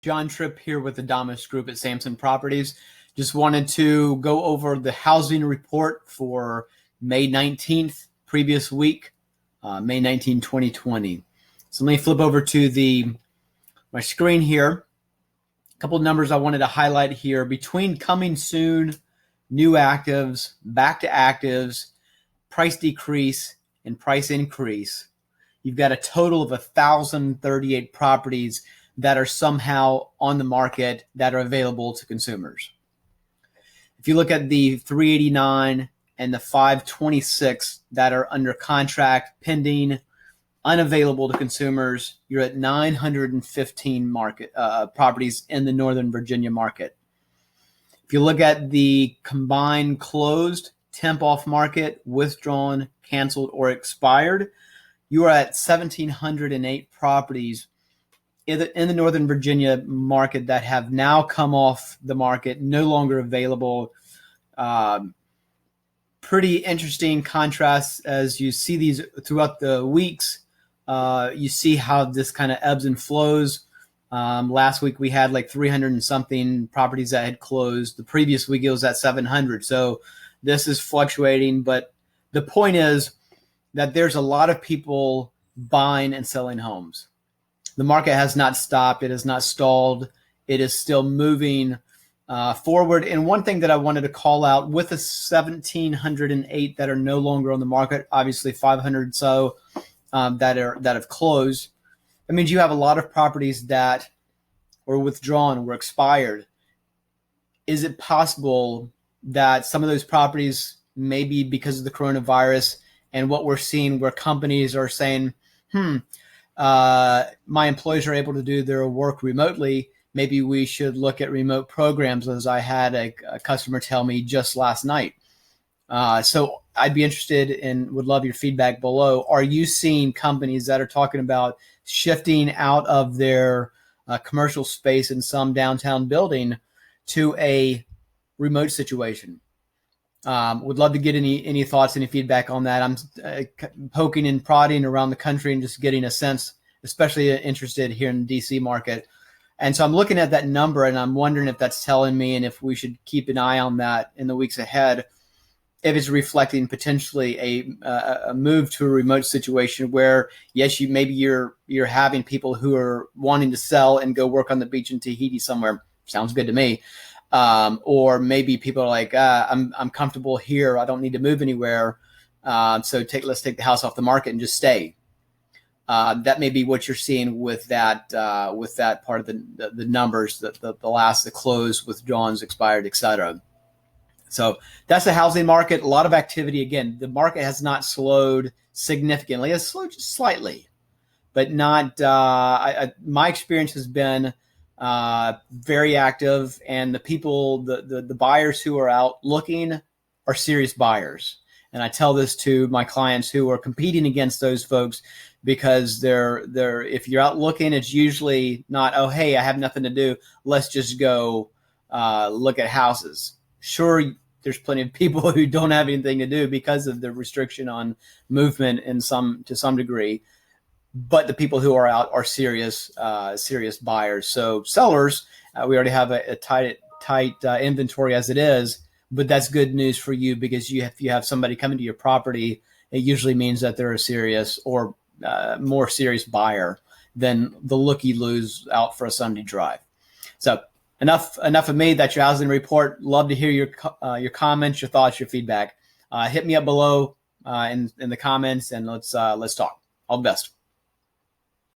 Jon Tripp here with the Domus group at Samson Properties. Just wanted to go over the housing report for May 19th, previous week, May 19, 2020. So let me flip over to my screen here. A couple of numbers I wanted to highlight here. Between coming soon, new actives, back to actives, price decrease, and price increase, you've got a total of 1,038 properties that are somehow on the market that are available to consumers. If you look at the 389 and the 526 that are under contract, pending, unavailable to consumers, you're at 915 properties in the Northern Virginia market. If you look at the combined closed, temp off market, withdrawn, canceled, or expired, you are at 1,708 properties in the Northern Virginia market that have now come off the market, no longer available. Pretty interesting contrasts as you see these throughout the weeks. You see how this kind of ebbs and flows. Last week we had like 300 and something properties that had closed. The previous week it was at 700. So this is fluctuating, but the point is that there's a lot of people buying and selling homes. The market has not stopped. It has not stalled. It is still moving forward. And one thing that I wanted to call out, with the 1,708 that are no longer on the market, obviously 500 so that have closed, that means you have a lot of properties that were withdrawn, were expired. Is it possible that some of those properties, maybe because of the coronavirus and what we're seeing, where companies are saying, my employees are able to do their work remotely, maybe we should look at remote programs, as I had a customer tell me just last night. So I'd be interested and would love your feedback below. Are you seeing companies that are talking about shifting out of their commercial space in some downtown building to a remote situation? Would love to get any thoughts, any feedback on that. I'm poking and prodding around the country and just getting a sense, especially interested here in the DC market. And so I'm looking at that number and I'm wondering if that's telling me, and if we should keep an eye on that in the weeks ahead, if it's reflecting potentially a move to a remote situation where, yes, you're having people who are wanting to sell and go work on the beach in Tahiti somewhere. Sounds good to me. Or maybe people are like, I'm comfortable here. I don't need to move anywhere. So let's take the house off the market and just stay. That may be what you're seeing with that part of the numbers, the close, withdrawns, expired, etc. So that's the housing market. A lot of activity. Again, the market has not slowed significantly. It's slowed just slightly, but not. My experience has been very active, and the people, the buyers who are out looking are serious buyers. And I tell this to my clients who are competing against those folks, because if you're out looking, it's usually not, oh, hey, I have nothing to do, let's just go look at houses. Sure, there's plenty of people who don't have anything to do because of the restriction on movement to some degree. But the people who are out are serious buyers. So sellers, we already have a tight inventory as it is, but that's good news for you, because if you have somebody coming to your property, it usually means that they're a serious or more serious buyer than the looky-loos out for a Sunday drive. So enough of me. That's your housing report. Love to hear your comments, your thoughts, your feedback. Hit me up below in the comments, and let's talk. All the best.